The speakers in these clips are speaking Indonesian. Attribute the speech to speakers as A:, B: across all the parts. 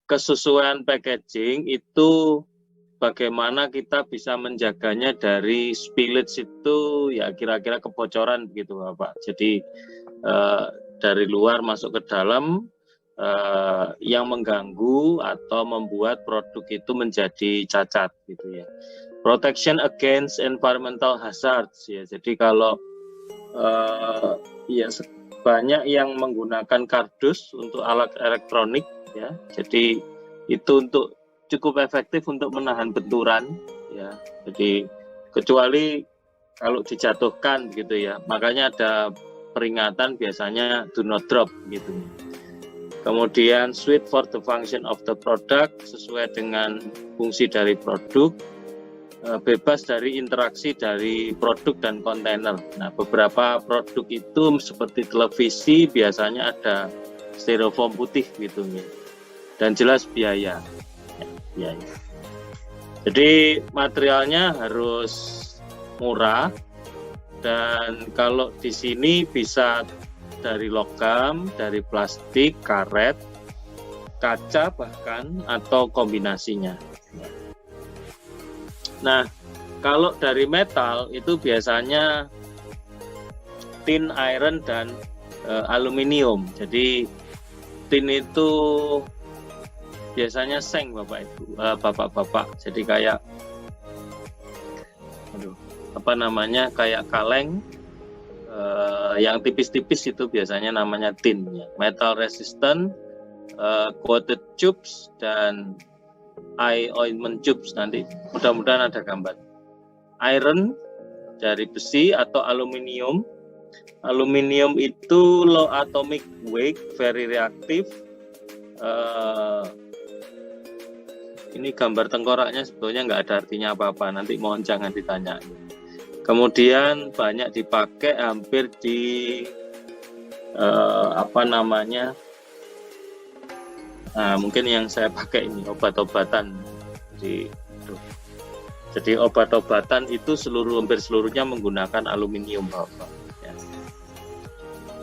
A: kesesuaian packaging itu bagaimana kita bisa menjaganya dari spillage itu ya kira-kira kebocoran begitu Bapak. Jadi dari luar masuk ke dalam yang mengganggu atau membuat produk itu menjadi cacat gitu ya. Protection against environmental hazards ya. Jadi kalau ya banyak yang menggunakan kardus untuk alat elektronik ya. Jadi itu untuk cukup efektif untuk menahan benturan ya. Jadi kecuali kalau dijatuhkan gitu ya. Makanya ada peringatan biasanya do not drop gitu. Kemudian suit for the function of the product, sesuai dengan fungsi dari produk, bebas dari interaksi dari produk dan kontainer. Nah, beberapa produk itu seperti televisi biasanya ada styrofoam putih gitu ya. Dan jelas biaya. Ya. Jadi materialnya harus murah, dan kalau di sini bisa dari logam, dari plastik, karet, kaca bahkan, atau kombinasinya. Nah, kalau dari metal itu biasanya tin, iron, dan aluminium. Jadi tin itu biasanya seng Bapak Ibu, Bapak-bapak. Jadi kayak kayak kaleng yang tipis-tipis itu biasanya namanya tin ya. Metal resistant, coated tubes, dan eye ointment tubes. Nanti mudah-mudahan ada gambar. Iron dari besi atau aluminium. Aluminium itu low atomic weight, very reactive. Ini gambar tengkoraknya sebetulnya nggak ada artinya apa-apa, nanti mohon jangan ditanya. Kemudian banyak dipakai hampir di mungkin yang saya pakai ini obat-obatan. Jadi obat-obatan itu hampir seluruhnya menggunakan aluminium Bapak. Ya.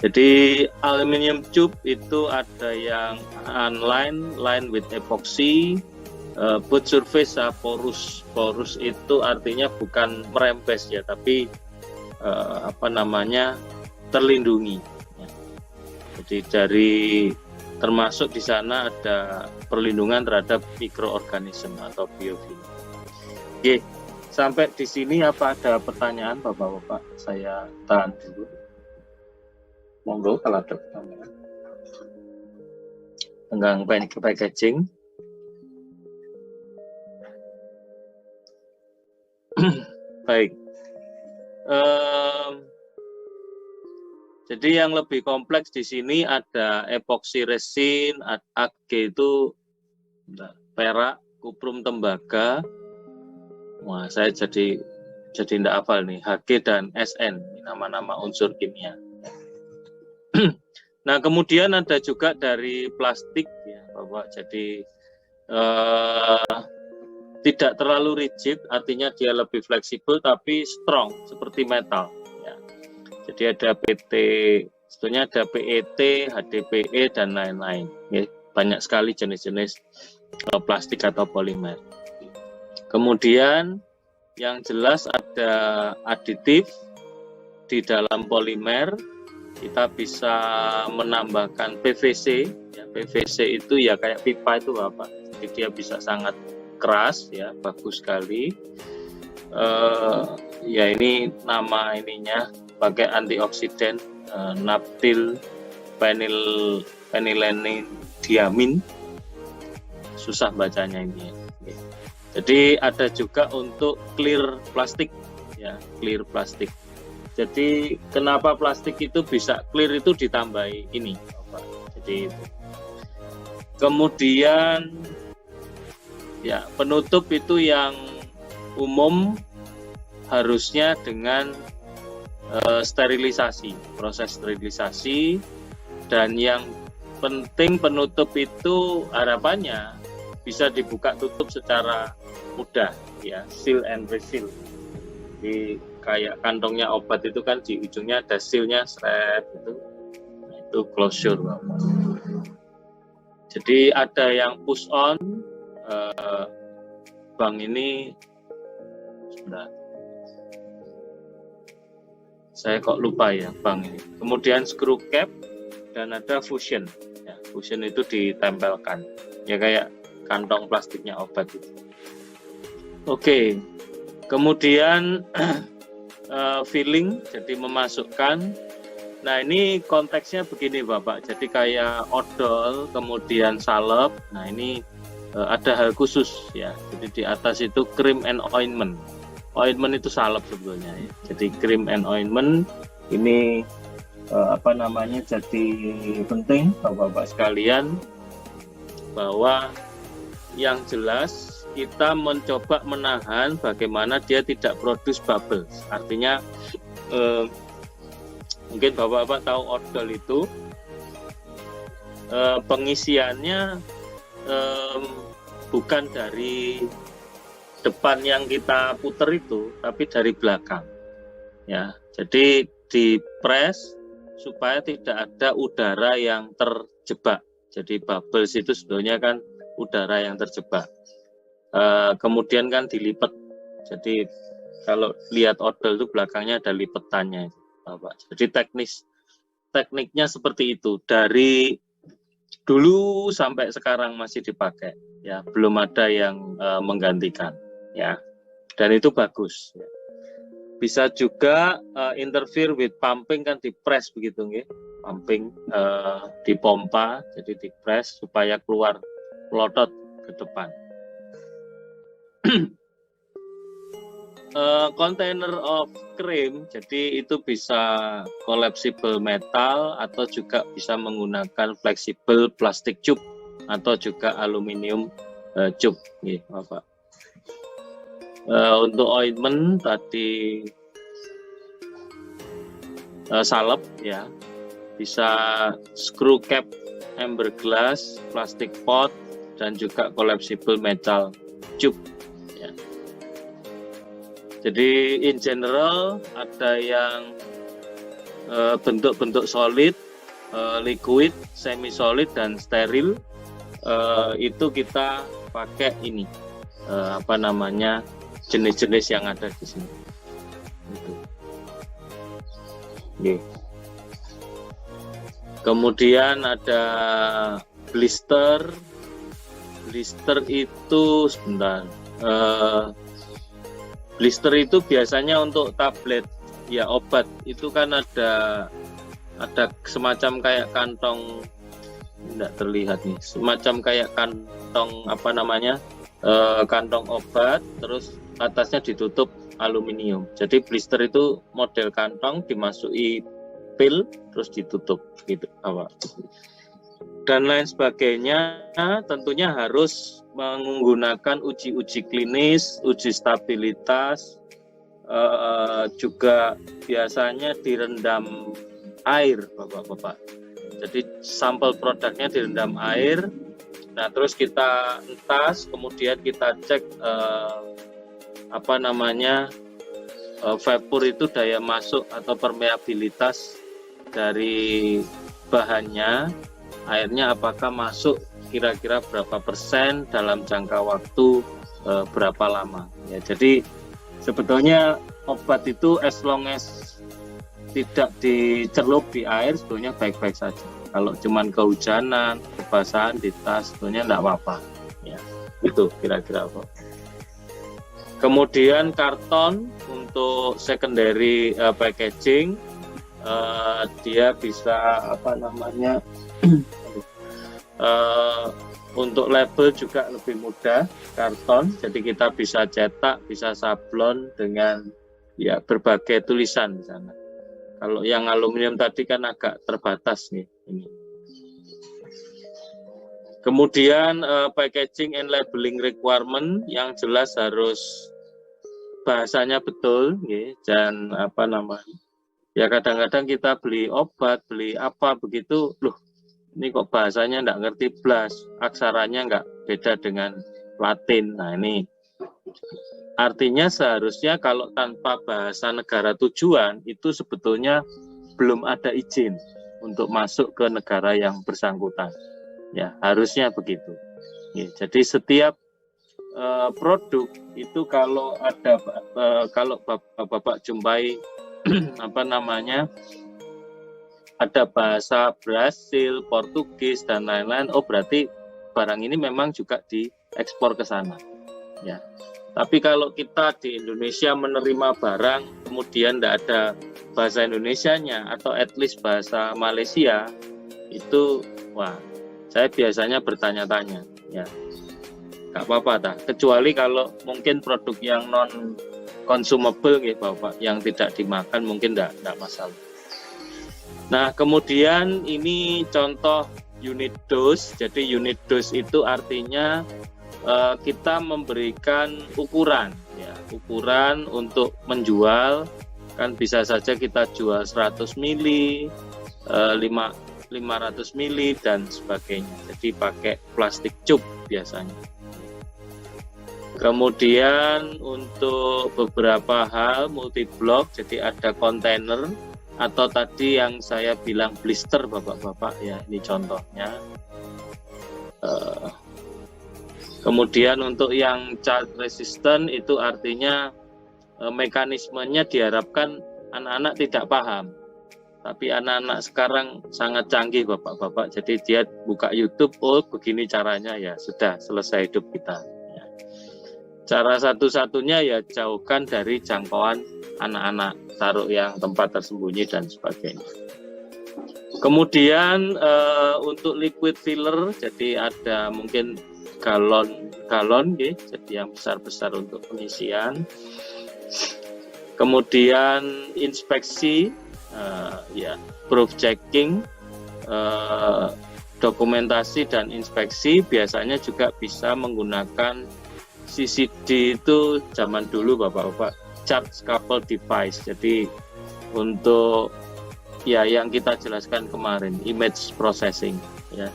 A: Jadi aluminium tube itu ada yang unlined, lined with epoxy. Both surface porous. Porous itu artinya bukan merembes ya, tapi terlindungi. Ya. Jadi termasuk di sana ada perlindungan terhadap mikroorganisme atau biofilm. Oke, sampai di sini apa ada pertanyaan Bapak-bapak? Saya tahan dulu. Monggo kalau ada pertanyaan. Tentang packaging. Baik. Jadi yang lebih kompleks di sini ada epoxy resin, Ag itu perak, kuprum tembaga. Wah, saya jadi tidak hafal nih. Hg dan Sn, nama-nama unsur kimia. Nah, kemudian ada juga dari plastik ya, Bapak. Jadi tidak terlalu rigid, artinya dia lebih fleksibel tapi strong seperti metal. Ya. Jadi ada PT, sebetulnya ada PET, HDPE dan lain-lain. Ya, banyak sekali jenis-jenis plastik atau polimer. Kemudian yang jelas ada aditif di dalam polimer. Kita bisa menambahkan PVC. Ya, PVC itu ya kayak pipa itu Bapak. Jadi dia bisa sangat keras ya, bagus sekali. Ya ini nama ininya pakai antioksidan, naptil phenylenediamine, susah bacanya ini ya. Jadi ada juga untuk clear plastik ya, clear plastik. Jadi kenapa plastik itu bisa clear itu ditambahi ini Bapak. Jadi kemudian ya, penutup itu yang umum harusnya dengan sterilisasi, proses sterilisasi, dan yang penting penutup itu harapannya bisa dibuka tutup secara mudah ya, seal and reseal. Di kayak kantongnya obat itu kan di ujungnya ada sealnya, seret itu closure Bapak. Jadi ada yang push on, bank ini, sebentar, saya kok lupa ya bank ini. Kemudian screw cap dan ada fusion. Ya, fusion itu ditempelkan, ya kayak kantong plastiknya obat itu. Oke, kemudian filling, jadi memasukkan. Nah ini konteksnya begini Bapak, jadi kayak odol, kemudian salep. Nah ini ada hal khusus ya, jadi di atas itu cream and ointment. Ointment itu salep sebetulnya ya. Jadi cream and ointment ini jadi penting Bapak-Bapak sekalian, bahwa yang jelas kita mencoba menahan bagaimana dia tidak produce bubbles. Artinya mungkin Bapak-Bapak tahu odol itu pengisiannya bukan dari depan yang kita puter itu, tapi dari belakang. Ya, jadi dipres supaya tidak ada udara yang terjebak. Jadi bubbles itu sebetulnya kan udara yang terjebak. Kemudian kan dilipat. Jadi kalau lihat odol itu belakangnya ada lipetannya. Bapak. Jadi tekniknya seperti itu, dari dulu sampai sekarang masih dipakai ya, belum ada yang menggantikan ya, dan itu bagus ya. Bisa juga interfere with pumping, kan dipres begitu nggih, pumping dipompa, jadi dipres supaya keluar melotot ke depan. Container of cream, jadi itu bisa collapsible metal atau juga bisa menggunakan flexible plastic tube atau juga aluminium tube, nih, Bapak. Untuk ointment tadi salep ya, bisa screw cap, amber glass, plastic pot, dan juga collapsible metal tube. Ya. Jadi in general ada yang bentuk-bentuk solid, liquid, semi solid, dan steril. Itu kita pakai ini jenis-jenis yang ada di sini. Gitu. Okay. Kemudian ada blister. Blister itu sebentar. Blister itu biasanya untuk tablet ya, obat. Itu kan ada semacam kayak kantong, tidak terlihat nih, semacam kayak kantong kantong obat, terus atasnya ditutup aluminium. Jadi blister itu model kantong, dimasuki pil terus ditutup gitu awal. Dan lain sebagainya, tentunya harus menggunakan uji-uji klinis, uji stabilitas, juga biasanya direndam air, Bapak-Bapak. Jadi sampel produknya direndam air, nah terus kita entas, kemudian kita cek vapor itu daya masuk atau permeabilitas dari bahannya, airnya apakah masuk kira-kira berapa persen dalam jangka waktu berapa lama ya. Jadi sebetulnya obat itu as long as tidak dicelup di air sebetulnya baik-baik saja. Kalau cuman kehujanan, kebasahan di tas sebetulnya enggak apa-apa ya. Itu kira-kira apa. Kemudian karton untuk secondary packaging, dia bisa untuk label juga lebih mudah karton, jadi kita bisa cetak, bisa sablon dengan ya berbagai tulisan di sana. Kalau yang aluminium tadi kan agak terbatas nih ini. Kemudian packaging and labeling requirement yang jelas harus bahasanya betul, ya, dan ya kadang-kadang kita beli obat, beli apa begitu, loh ini kok bahasanya nggak ngerti blas, aksaranya nggak beda dengan Latin. Nah ini artinya seharusnya kalau tanpa bahasa negara tujuan itu sebetulnya belum ada izin untuk masuk ke negara yang bersangkutan. Ya, harusnya begitu. Ya, jadi setiap produk itu kalau ada kalau Bapak jumpai apa namanya, ada bahasa Brasil, Portugis dan lain-lain, oh berarti barang ini memang juga diekspor ke sana. Ya. Tapi kalau kita di Indonesia menerima barang kemudian tidak ada bahasa Indonesianya atau at least bahasa Malaysia, itu wah, saya biasanya bertanya-tanya, ya nggak apa-apa tak. Kecuali kalau mungkin produk yang non consumable gitu Bapak, yang tidak dimakan mungkin tidak masalah. Nah kemudian ini contoh unit dose. Jadi unit dose itu artinya kita memberikan ukuran, ya ukuran untuk menjual. Kan bisa saja kita jual 100 mili, 500 mili dan sebagainya. Jadi pakai plastik cup biasanya. Kemudian untuk beberapa hal multi-blok, jadi ada kontainer atau tadi yang saya bilang blister Bapak-bapak, ya ini contohnya. Kemudian untuk yang child resistant itu artinya mekanismenya diharapkan anak-anak tidak paham. Tapi anak-anak sekarang sangat canggih Bapak-bapak, jadi dia buka YouTube, oh begini caranya, ya sudah selesai hidup kita. Ya. Cara satu-satunya ya jauhkan dari jangkauan anak-anak, taruh yang tempat tersembunyi dan sebagainya. Kemudian untuk liquid filler, jadi ada mungkin galon ya, jadi yang besar-besar untuk pengisian. Kemudian inspeksi, ya proof checking, dokumentasi dan inspeksi biasanya juga bisa menggunakan CCD itu zaman dulu Bapak-bapak, charge coupled device. Jadi untuk ya yang kita jelaskan kemarin, image processing ya.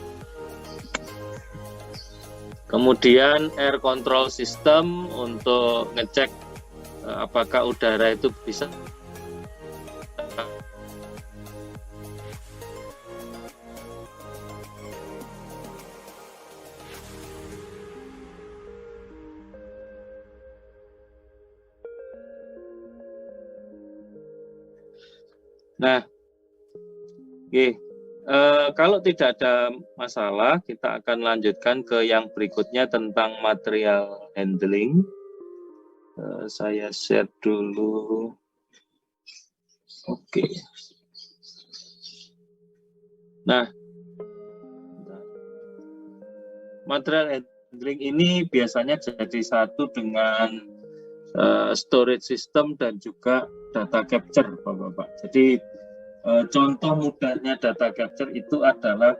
A: Kemudian air control system untuk ngecek apakah udara itu bisa Nah, oke. Kalau tidak ada masalah, kita akan lanjutkan ke yang berikutnya tentang material handling. Saya share dulu. Oke. Nah, material handling ini biasanya jadi satu dengan storage system dan juga data capture, Bapak-bapak. Jadi contoh mudahnya data capture itu adalah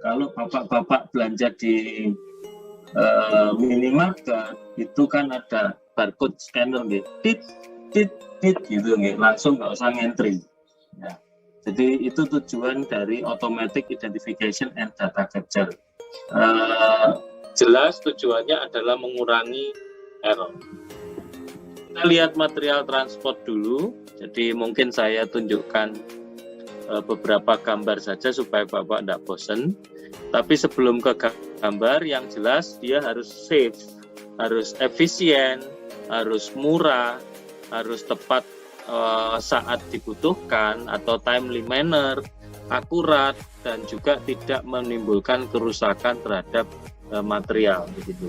A: kalau Bapak-bapak belanja di minimarket itu kan ada barcode scanner gitu, tit gitu gitu, langsung nggak usah ngentri. Ya. Jadi itu tujuan dari automatic identification and data capture. Jelas tujuannya adalah mengurangi error. Kita lihat material transport dulu. Jadi mungkin saya tunjukkan beberapa gambar saja supaya Bapak tidak bosan. Tapi sebelum ke gambar, yang jelas dia harus safe, harus efisien, harus murah, harus tepat saat dibutuhkan atau timely manner, akurat, dan juga tidak menimbulkan kerusakan terhadap material begitu.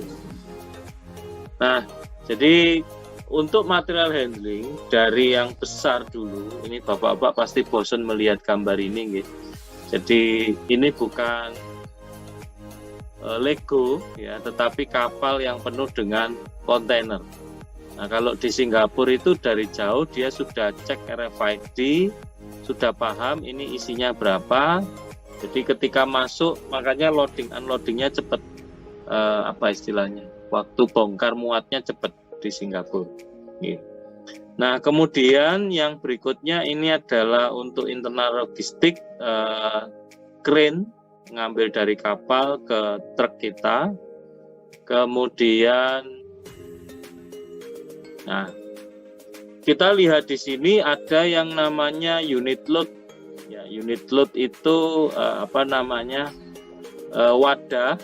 A: Nah, jadi untuk material handling dari yang besar dulu, ini Bapak-bapak pasti bosan melihat gambar ini gitu. Jadi ini bukan Lego ya, tetapi kapal yang penuh dengan kontainer. Nah, kalau di Singapura itu dari jauh dia sudah cek RFID, sudah paham ini isinya berapa. Jadi ketika masuk, makanya loading unloadingnya cepat, apa istilahnya, waktu bongkar muatnya cepat di Singapura. Nah, kemudian yang berikutnya ini adalah untuk internal logistik, crane ngambil dari kapal ke truk kita. Kemudian, nah, kita lihat di sini ada yang namanya unit load. Ya, unit load itu apa namanya? wadah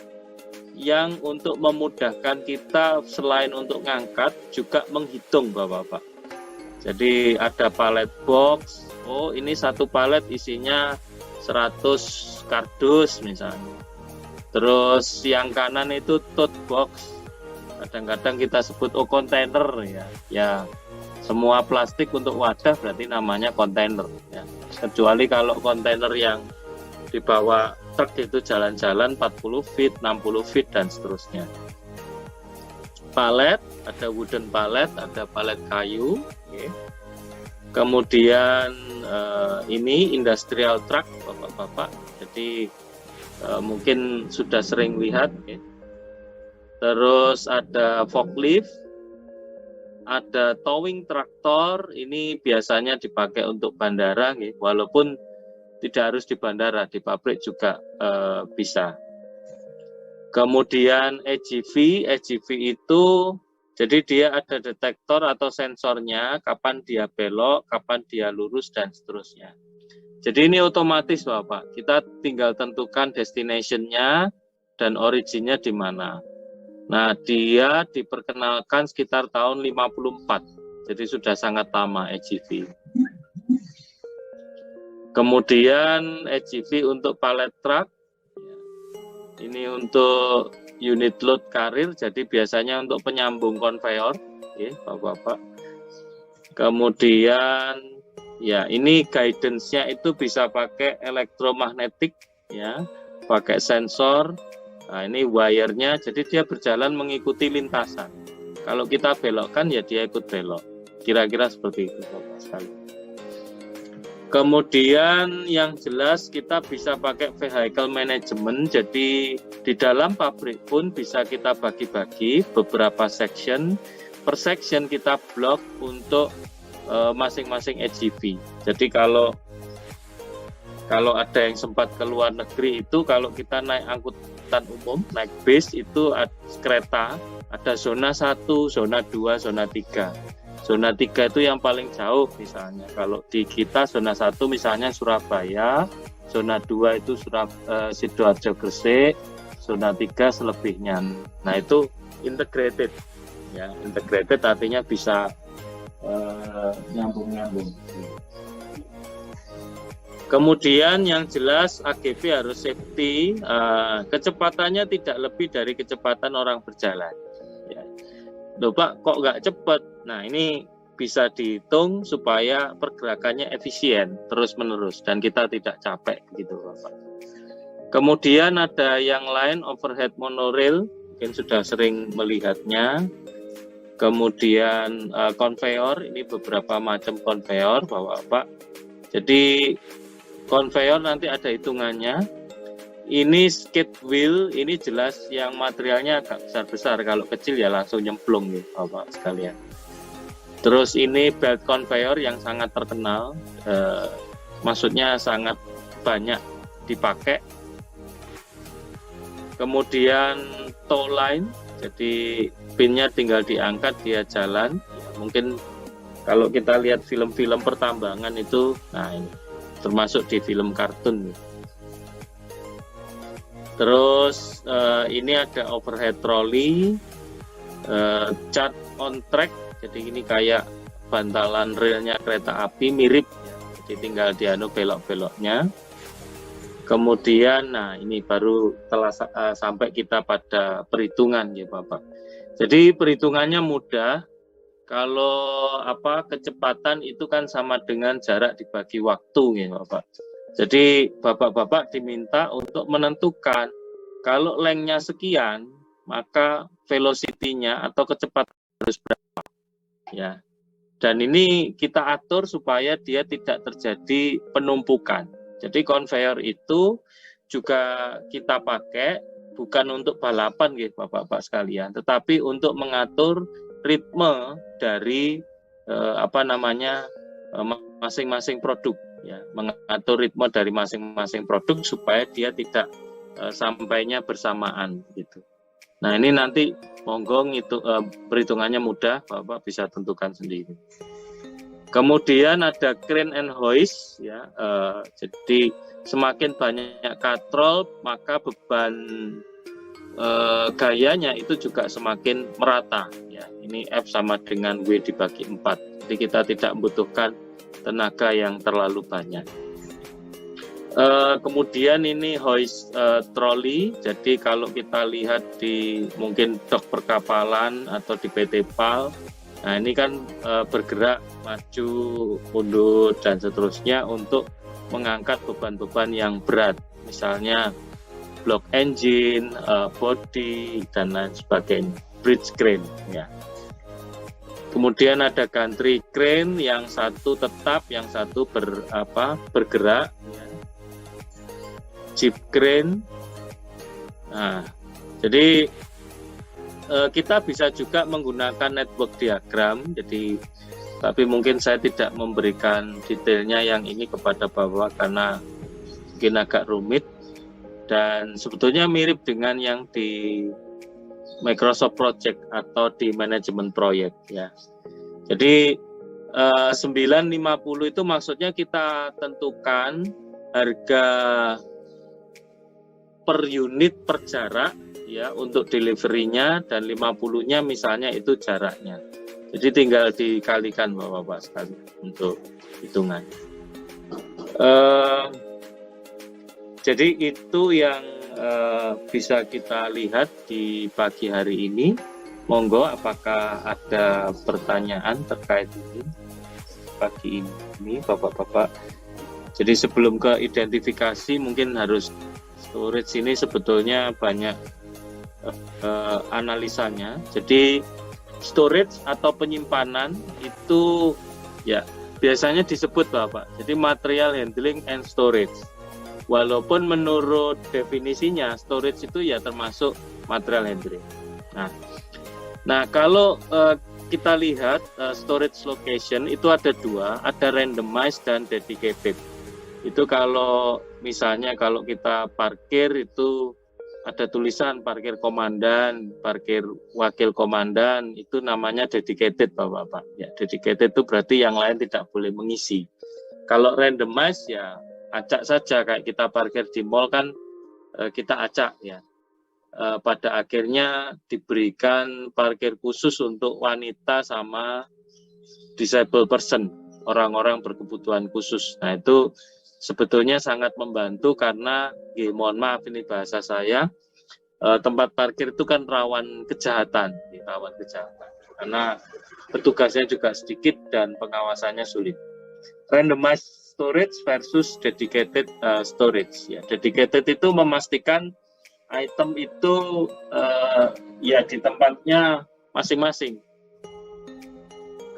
A: yang untuk memudahkan kita selain untuk ngangkat juga menghitung Bapak-Bapak. Jadi ada palet box, oh ini satu palet isinya 100 kardus misalnya. Terus yang kanan itu tote box, kadang-kadang kita sebut kontainer ya. Ya semua plastik untuk wadah berarti namanya kontainer ya. Kecuali kalau kontainer yang dibawa truk itu jalan-jalan 40 feet, 60 feet dan seterusnya. Palet, ada wooden palet, ada palet kayu. Okay. Kemudian ini industrial truck, Bapak-bapak. Jadi mungkin sudah sering lihat. Okay. Terus ada forklift, ada towing traktor. Ini biasanya dipakai untuk bandara, okay. Walaupun tidak harus di bandara, di pabrik juga bisa. Kemudian AGV itu jadi dia ada detektor atau sensornya, kapan dia belok, kapan dia lurus dan seterusnya. Jadi ini otomatis Bapak, kita tinggal tentukan destination-nya dan origin-nya di mana. Nah, dia diperkenalkan sekitar tahun 54, jadi sudah sangat lama AGV. Kemudian AGV untuk pallet truck, ini untuk unit load karir, jadi biasanya untuk penyambung konveyor, ya, Bapak-bapak. Kemudian, ya ini guidance-nya itu bisa pakai elektromagnetik, ya, pakai sensor. Nah, ini wire-nya, jadi dia berjalan mengikuti lintasan. Kalau kita belokkan, ya dia ikut belok. Kira-kira seperti itu, Bapak sekalian. Kemudian yang jelas kita bisa pakai vehicle management, jadi di dalam pabrik pun bisa kita bagi-bagi beberapa section, per section kita blok untuk masing-masing AGV. Jadi kalau ada yang sempat ke luar negeri itu, kalau kita naik angkutan umum, naik bis itu kereta, ada zona 1, zona 2, zona 3. Zona 3 itu yang paling jauh misalnya. Kalau di kita zona 1 misalnya Surabaya, zona 2 itu Sidoarjo Gresik, zona 3 selebihnya. Nah itu integrated. Ya, integrated artinya bisa nyambung-nyambung. Kemudian yang jelas AGV harus safety, kecepatannya tidak lebih dari kecepatan orang berjalan. Ya. Loh Pak, kok nggak cepat? Nah ini bisa dihitung supaya pergerakannya efisien terus-menerus dan kita tidak capek begitu Bapak. Kemudian ada yang lain, overhead monorail, mungkin sudah sering melihatnya. Kemudian konveyor, ini beberapa macam konveyor Bapak-bapak. Jadi konveyor nanti ada hitungannya. Ini skid wheel, ini jelas yang materialnya agak besar-besar. Kalau kecil ya langsung nyemplung nih Bapak sekalian. Terus ini belt conveyor yang sangat terkenal, maksudnya sangat banyak dipakai. Kemudian tow line, jadi pinnya tinggal diangkat dia jalan. Mungkin kalau kita lihat film-film pertambangan itu, nah ini termasuk di film kartun nih. Terus ini ada overhead trolley, chart on track, jadi ini kayak bantalan relnya kereta api mirip, jadi tinggal dianu belok-beloknya. Kemudian, nah ini baru telah sampai kita pada perhitungan ya Bapak. Jadi perhitungannya mudah. Kalau kecepatan itu kan sama dengan jarak dibagi waktu ya Bapak. Jadi Bapak-bapak diminta untuk menentukan kalau lengthnya sekian, maka velocity-nya atau kecepatan harus berapa. Ya. Dan ini kita atur supaya dia tidak terjadi penumpukan. Jadi konveyor itu juga kita pakai bukan untuk balapan gitu Bapak-bapak sekalian, tetapi untuk mengatur ritme dari masing-masing produk. Ya, mengatur ritme dari masing-masing produk supaya dia tidak sampainya bersamaan gitu. Nah ini nanti monggo itu perhitungannya mudah, Bapak bisa tentukan sendiri. Kemudian ada crane and hoist, ya. Jadi semakin banyak katrol, maka beban gayanya itu juga semakin merata. Ya, ini F sama dengan W dibagi 4. Jadi kita tidak membutuhkan tenaga yang terlalu banyak. Kemudian ini hoist trolley. Jadi kalau kita lihat di mungkin dok perkapalan atau di PT PAL, nah ini kan bergerak maju, mundur dan seterusnya untuk mengangkat beban-beban yang berat, misalnya block engine, body dan lain sebagainya, bridge crane ya. Kemudian ada gantry crane, yang satu tetap, yang satu bergerak ya. Jeep crane. Nah, jadi kita bisa juga menggunakan network diagram. Jadi, tapi mungkin saya tidak memberikan detailnya yang ini kepada Bapak karena mungkin agak rumit dan sebetulnya mirip dengan yang di Microsoft Project atau di manajemen proyek ya. Jadi 950 itu maksudnya kita tentukan harga per unit per jarak ya untuk deliverynya, dan 50-nya misalnya itu jaraknya. Jadi tinggal dikalikan Bapak-Bapak sekali untuk hitungan. Jadi itu yang bisa kita lihat di pagi hari ini. Monggo, apakah ada pertanyaan terkait ini pagi ini Bapak-Bapak? Jadi sebelum ke identifikasi mungkin harus storage ini sebetulnya banyak analisanya. Jadi storage atau penyimpanan itu ya biasanya disebut Bapak. Jadi material handling and storage. Walaupun menurut definisinya storage itu ya termasuk material handling. Nah kalau kita lihat storage location itu ada dua, ada randomized dan dedicated. Itu kalau misalnya kalau kita parkir itu ada tulisan parkir komandan, parkir wakil komandan, itu namanya dedicated Bapak-Bapak. Ya, dedicated itu berarti yang lain tidak boleh mengisi. Kalau randomized ya acak saja, kayak kita parkir di mall kan kita acak ya. Pada akhirnya diberikan parkir khusus untuk wanita sama disabled person, orang-orang berkebutuhan khusus. Nah itu sebetulnya sangat membantu karena, mohon maaf ini bahasa saya, tempat parkir itu kan rawan kejahatan, karena petugasnya juga sedikit dan pengawasannya sulit. Randomized storage versus dedicated storage. Ya, dedicated itu memastikan item itu ya di tempatnya masing-masing.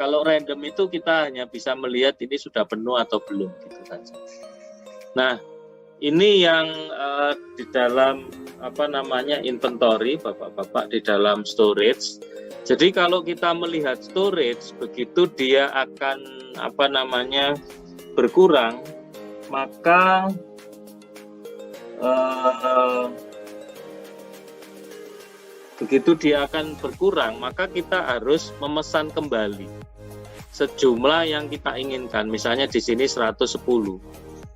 A: Kalau random itu kita hanya bisa melihat ini sudah penuh atau belum, gitu saja. Nah, ini yang di dalam inventory Bapak-bapak, di dalam storage. Jadi kalau kita melihat storage, begitu dia akan berkurang, maka kita harus memesan kembali sejumlah yang kita inginkan. Misalnya di sini 110.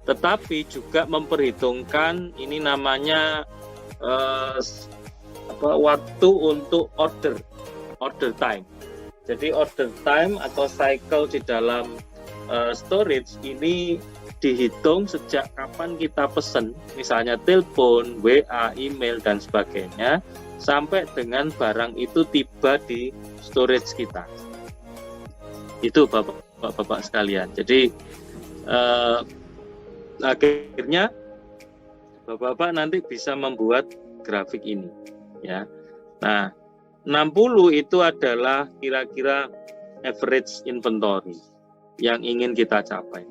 A: Tetapi juga memperhitungkan ini namanya waktu untuk order time. Jadi order time atau cycle di dalam storage ini dihitung sejak kapan kita pesen, misalnya telepon, WA, email dan sebagainya, sampai dengan barang itu tiba di storage kita. Itu Bapak-bapak sekalian. Jadi akhirnya Bapak-bapak nanti bisa membuat grafik ini ya. Nah, 60 itu adalah kira-kira average inventory yang ingin kita capai.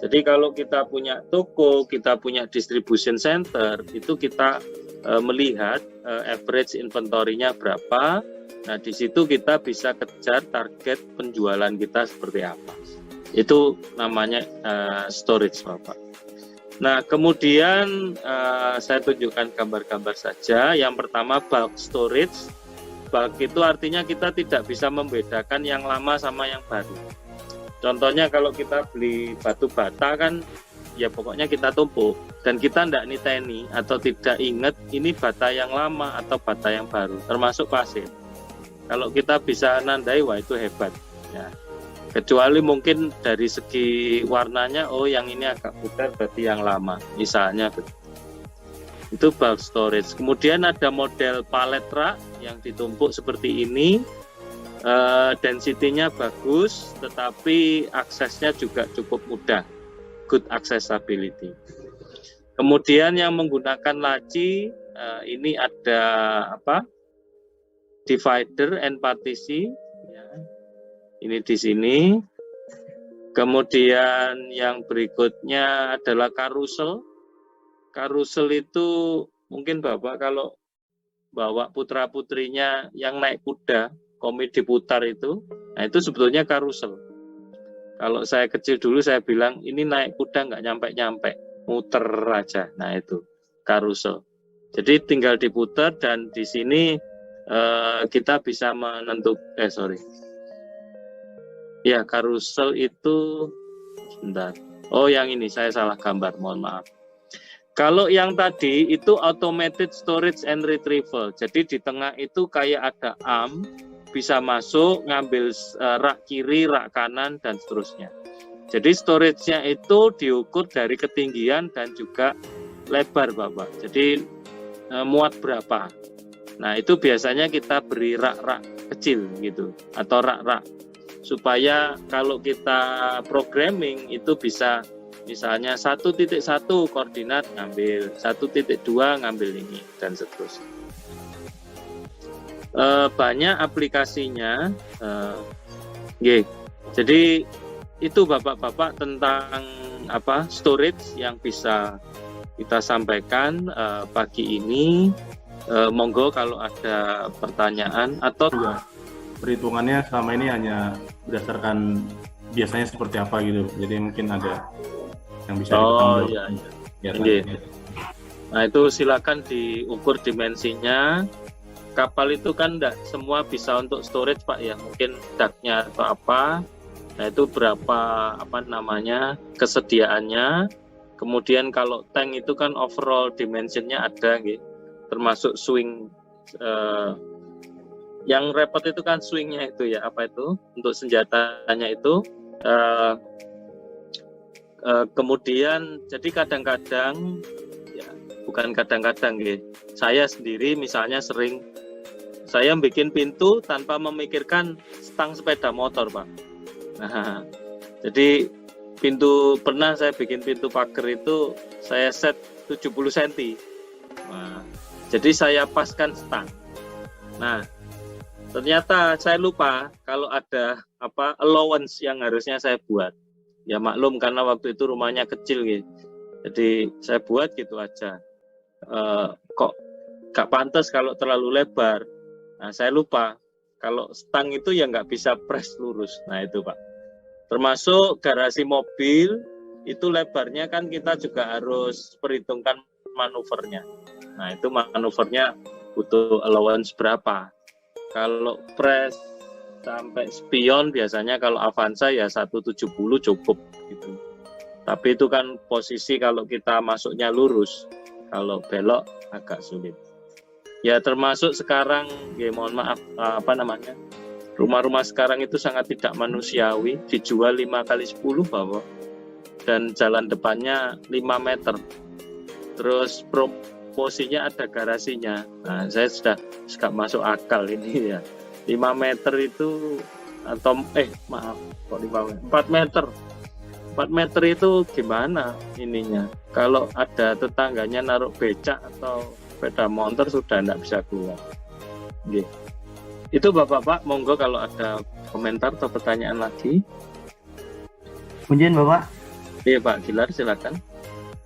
A: Jadi kalau kita punya toko, kita punya distribution center, itu kita melihat average inventory-nya berapa. Nah, di situ kita bisa kejar target penjualan kita seperti apa. Itu namanya storage Bapak. Nah, kemudian saya tunjukkan gambar-gambar saja. Yang pertama bulk storage. Bulk itu artinya kita tidak bisa membedakan yang lama sama yang baru. Contohnya kalau kita beli batu bata kan, ya pokoknya kita tumpuk dan kita tidak niteni atau tidak ingat ini bata yang lama atau bata yang baru, termasuk pasir. Kalau kita bisa nandai, wah itu hebat ya. Kecuali mungkin dari segi warnanya, oh yang ini agak putih berarti yang lama, misalnya. Itu bulk storage. Kemudian ada model pallet rak yang ditumpuk seperti ini, density-nya bagus, tetapi aksesnya juga cukup mudah, good accessibility. Kemudian yang menggunakan laci, ini ada divider and partition. Ini di sini. Kemudian yang berikutnya adalah karusel. Karusel itu mungkin Bapak kalau bawa putra-putrinya yang naik kuda, komedi diputar itu, nah itu sebetulnya karusel. Kalau saya kecil dulu saya bilang ini naik kuda nggak nyampe-nyampe, muter aja. Nah itu karusel. Jadi tinggal diputar dan di sini kita bisa menentukan, ya karusel itu, sebentar. Oh yang ini saya salah gambar, mohon maaf. Kalau yang tadi itu automated storage and retrieval. Jadi di tengah itu kayak ada arm, bisa masuk, ngambil rak kiri, rak kanan, dan seterusnya. Jadi storage-nya itu diukur dari ketinggian dan juga lebar Bapak. Jadi muat berapa. Nah itu biasanya kita beri rak-rak kecil gitu, atau rak-rak. Supaya kalau kita programming itu bisa misalnya 1.1 koordinat ngambil, 1.2 ngambil ini, dan seterusnya. Banyak aplikasinya. Jadi itu Bapak-Bapak tentang storage yang bisa kita sampaikan pagi ini. Monggo kalau ada pertanyaan atau
B: perhitungannya selama ini hanya berdasarkan biasanya seperti apa gitu, jadi mungkin ada yang bisa
A: Nah itu silakan diukur dimensinya. Kapal itu kan tidak semua bisa untuk storage Pak ya, mungkin ductnya atau apa. Nah itu berapa kesediaannya. Kemudian kalau tank itu kan overall dimensionnya ada gitu, termasuk swing. Yang repot itu kan swingnya itu ya, untuk senjatanya itu. Kemudian jadi kadang-kadang, ya bukan kadang-kadang gitu, saya sendiri misalnya sering saya bikin pintu tanpa memikirkan stang sepeda motor Pak. Nah, jadi pernah saya bikin pintu pagar itu saya set 70 cm. Nah, jadi saya paskan stang. Nah, ternyata saya lupa kalau ada allowance yang harusnya saya buat. Ya maklum karena waktu itu rumahnya kecil gitu. Jadi saya buat gitu aja. Kok gak pantas kalau terlalu lebar. Nah saya lupa kalau stang itu ya nggak bisa press lurus. Nah itu Pak. Termasuk garasi mobil itu lebarnya kan kita juga harus perhitungkan manuvernya. Nah itu manuvernya butuh allowance berapa. Kalau press sampai spion biasanya kalau Avanza ya 170 cukup gitu. Tapi itu kan posisi kalau kita masuknya lurus, kalau belok agak sulit. Ya termasuk sekarang, ya mohon maaf, rumah-rumah sekarang itu sangat tidak manusiawi, dijual 5x10 Bapak, dan jalan depannya 5 meter. Terus promosinya ada garasinya. Nah, saya sudah masuk akal ini ya. 5 meter itu atau 4 meter. 4 meter itu gimana ininya? Kalau ada tetangganya naruh becak atau sepeda motor sudah tidak bisa keluar. Gitu. Itu Bapak-Bapak, monggo kalau ada komentar atau pertanyaan lagi.
C: Punjen Bapak.
A: Iya Pak Gilar, silakan.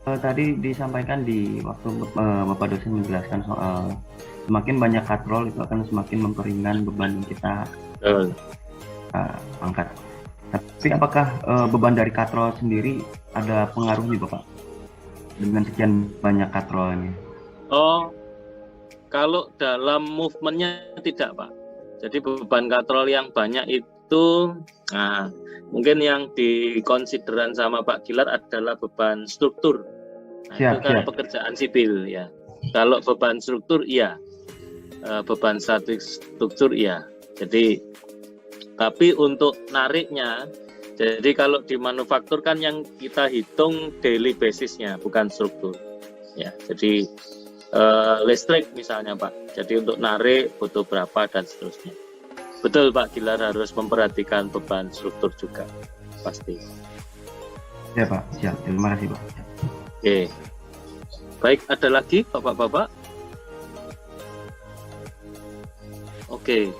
C: Tadi disampaikan di waktu Bapak dosen menjelaskan soal semakin banyak katrol itu akan semakin memperingan beban yang kita angkat. Tapi apakah beban dari katrol sendiri ada pengaruhnya Bapak dengan sekian banyak katrol ini?
A: Oh, kalau dalam movementnya tidak Pak. Jadi beban katrol yang banyak itu, nah mungkin yang dikonsideran sama Pak Gilar adalah beban struktur. Nah, itu kan pekerjaan sipil ya. Kalau beban struktur iya, beban statik struktur iya. Jadi tapi untuk nariknya, jadi kalau di manufaktur kan yang kita hitung daily basisnya, bukan struktur. Ya, jadi listrik misalnya Pak. Jadi untuk narik butuh berapa dan seterusnya. Betul Pak Gilar, harus memperhatikan beban struktur juga pasti.
C: Ya Pak, siap. Terima kasih Pak.
A: Oke. Baik, ada lagi Bapak-bapak? Oke.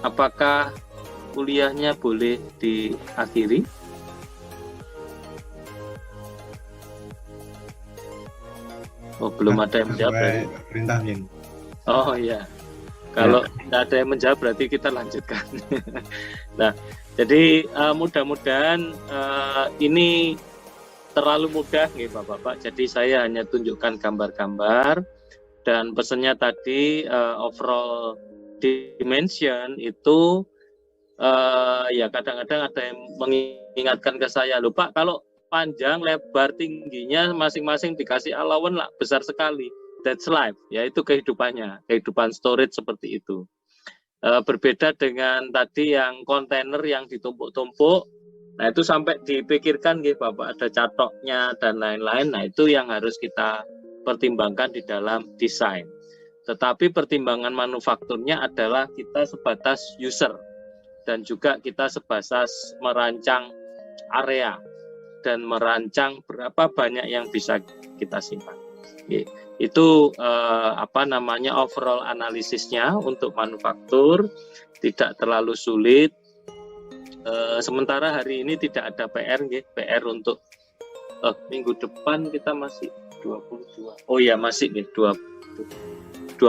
A: Apakah kuliahnya boleh diakhiri? Oh, belum ada yang menjawab dari
D: perintah Min.
A: Oh iya. Kalau tidak ada yang menjawab berarti kita lanjutkan. Nah, jadi mudah-mudahan ini terlalu mudah nih Bapak-bapak. Jadi saya hanya tunjukkan gambar-gambar dan pesannya tadi overall dimension itu ya kadang-kadang ada yang mengingatkan ke saya, loh Pak, kalau panjang, lebar, tingginya masing-masing dikasih allowance lah besar sekali. That's life, ya itu kehidupannya, kehidupan storage seperti itu. Berbeda dengan tadi yang kontainer yang ditumpuk-tumpuk, nah itu sampai dipikirkan gitu Bapak, ada catoknya dan lain-lain. Nah itu yang harus kita pertimbangkan di dalam desain. Tetapi pertimbangan manufakturnya adalah kita sebatas user dan juga kita sebatas merancang area dan merancang berapa banyak yang bisa kita simpan. Itu overall analisisnya untuk manufaktur, tidak terlalu sulit. Sementara hari ini tidak ada PR, PR untuk minggu depan kita masih 22. Oh ya masih 29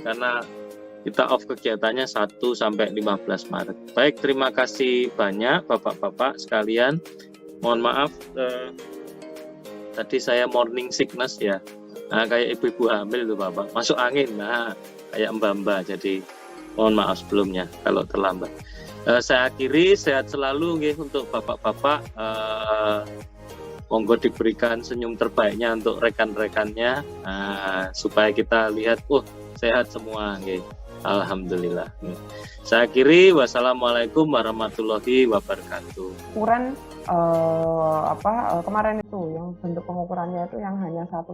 A: karena kita off kegiatannya 1 sampai 15 Maret. Baik, terima kasih banyak Bapak-bapak sekalian. Mohon maaf tadi saya morning sickness ya. Nah, kayak ibu-ibu hamil itu Bapak, masuk angin. Nah, kayak mbak-mbak. Jadi mohon maaf sebelumnya kalau terlambat. Saya akhiri, sehat selalu untuk Bapak-bapak. Monggo diberikan senyum terbaiknya untuk rekan-rekannya supaya kita lihat, sehat semua. Alhamdulillah. Saya akhiri, wassalamualaikum warahmatullahi wabarakatuh.
E: Ukuran kemarin itu yang bentuk pengukurannya itu yang hanya 1,0